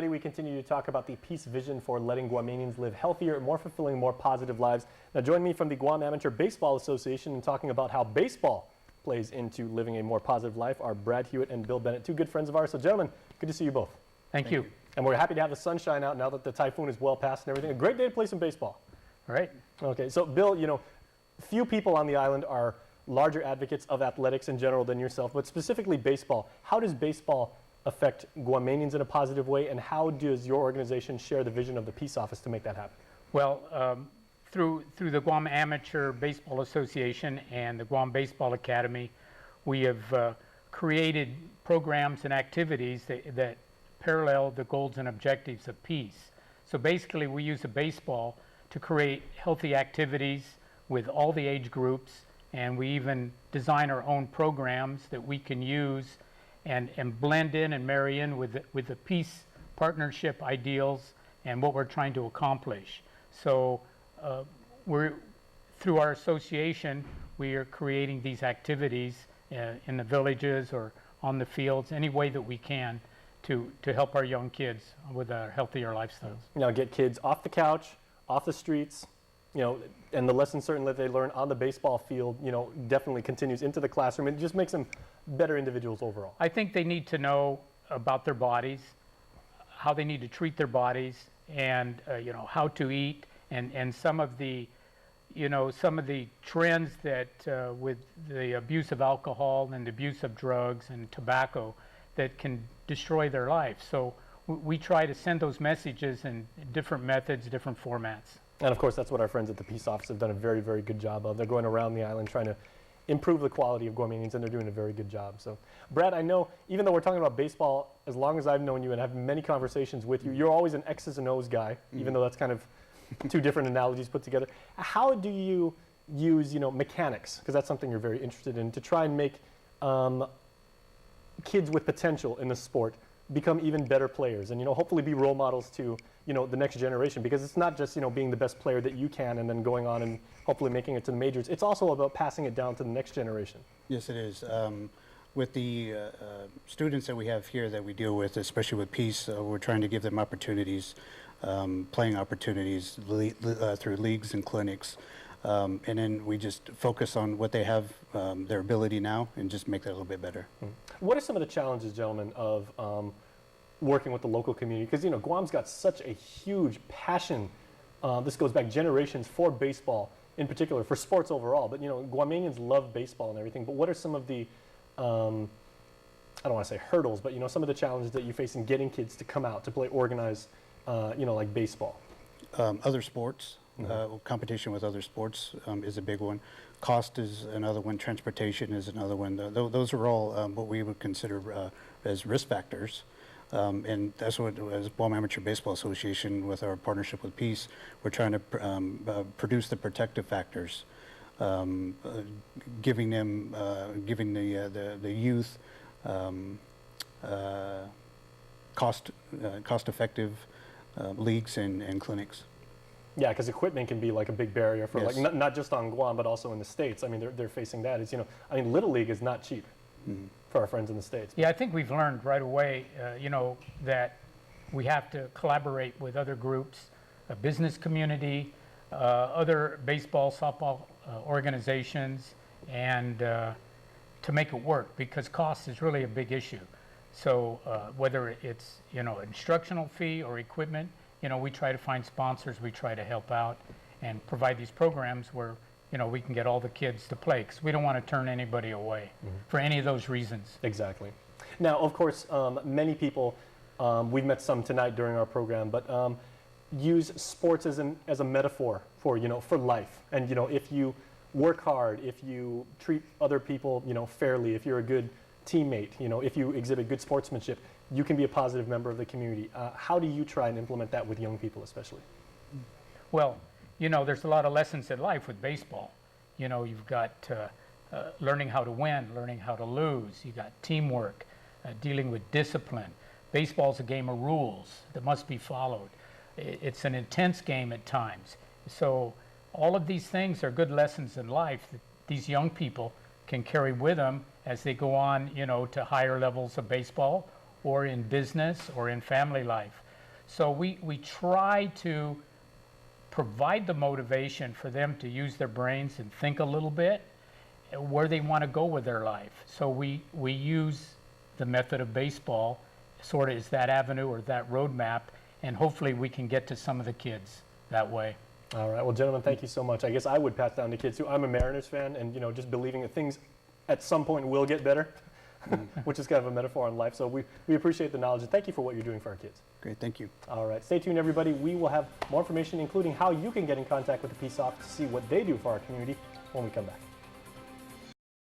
We continue to talk about the peace vision for letting Guamanians live healthier, more fulfilling, more positive lives. Now join me from the Guam Amateur Baseball Association in talking about how baseball plays into living a more positive life are Brad Hewitt and Bill Bennett, two good friends of ours. So gentlemen, good to see you both. Thank you. And we're happy to have the sunshine out now that the typhoon is well past and everything. A great day to play some baseball. All right. Okay, so Bill, you know, few people on the island are larger advocates of athletics in general than yourself, but specifically baseball. How does baseball affect Guamanians in a positive way, and how does your organization share the vision of the Peace Office to make that happen? Well, through the Guam Amateur Baseball Association and the Guam Baseball Academy, we have created programs and activities that parallel the goals and objectives of peace. So basically, we use the baseball to create healthy activities with all the age groups, and we even design our own programs that we can use and blend in and marry in with the peace partnership ideals and what we're trying to accomplish. So through our association, we are creating these activities in the villages or on the fields, any way that we can to help our young kids with healthier lifestyles. You know, get kids off the couch, off the streets, you know, and the lessons certainly that they learn on the baseball field, you know, definitely continues into the classroom. It just makes them better individuals overall. I think they need to know about their bodies, how they need to treat their bodies, and you know, how to eat, and some of the, you know, some of the trends that with the abuse of alcohol and the abuse of drugs and tobacco that can destroy their life. So we try to send those messages in different methods, different formats. And of course, that's what our friends at the Peace Office have done a very, very good job of. They're going around the island trying to improve the quality of Guamanians, and they're doing a very good job. So, Brad, I know, even though we're talking about baseball, as long as I've known you and have many conversations with you, you're always an X's and O's guy, even though that's kind of two different analogies put together. How do you use, you know, mechanics, because that's something you're very interested in, to try and make kids with potential in the sport become even better players and, you know, hopefully be role models to, you know, the next generation? Because it's not just, you know, being the best player that you can and then going on and hopefully making it to the majors. It's also about passing it down to the next generation. Yes, it is. With the students that we have here that we deal with, especially with Peace, we're trying to give them opportunities, playing opportunities through leagues and clinics. And then we just focus on what they have, their ability now, and just make that a little bit better. What are some of the challenges, gentlemen, of working with the local community? Because, you know, Guam's got such a huge passion. This goes back generations for baseball, in particular, for sports overall. But, you know, Guamanians love baseball and everything. But what are some of the, I don't want to say hurdles, but, you know, some of the challenges that you face in getting kids to come out to play organized, you know, like baseball? Other sports. Competition with other sports is a big one. Cost is another one. Transportation is another one. Those are all what we would consider as risk factors. And that's what, as Guam Amateur Baseball Association, with our partnership with Peace, we're trying to produce the protective factors, giving the youth cost-effective leagues and clinics. Yeah, because equipment can be like a big barrier for, yes, like not just on Guam, but also in the States. I mean, they're facing that. It's, you know, I mean, Little League is not cheap for our friends in the States. Yeah, I think we've learned right away, you know, that we have to collaborate with other groups, a business community, other baseball, softball organizations, and to make it work, because cost is really a big issue. So whether it's, you know, instructional fee or equipment, you know, we try to find sponsors, we try to help out and provide these programs where, you know, we can get all the kids to play, because we don't want to turn anybody away for any of those reasons. Exactly. Now, of course, many people, we've met some tonight during our program, but use sports as a metaphor for, you know, for life. And, you know, if you work hard, if you treat other people, you know, fairly, if you're a good teammate, you know, if you exhibit good sportsmanship, you can be a positive member of the community. How do you try and implement that with young people especially? Well, you know, there's a lot of lessons in life with baseball. You know, you've got learning how to win, learning how to lose. You've got teamwork, dealing with discipline. Baseball's a game of rules that must be followed. It's an intense game at times. So all of these things are good lessons in life that these young people can carry with them as they go on, you know, to higher levels of baseball or in business or in family life. So we try to provide the motivation for them to use their brains and think a little bit where they want to go with their life. So we use the method of baseball sort of as that avenue or that roadmap, and hopefully we can get to some of the kids that way. All right. Well, gentlemen, thank you so much. I guess I would pass down to kids too. I'm a Mariners fan, and just believing that things at some point will get better, which is kind of a metaphor on life. So we appreciate the knowledge, and thank you for what you're doing for our kids. Great, thank you. All right. Stay tuned, everybody. We will have more information, including how you can get in contact with the Peace Office to see what they do for our community when we come back.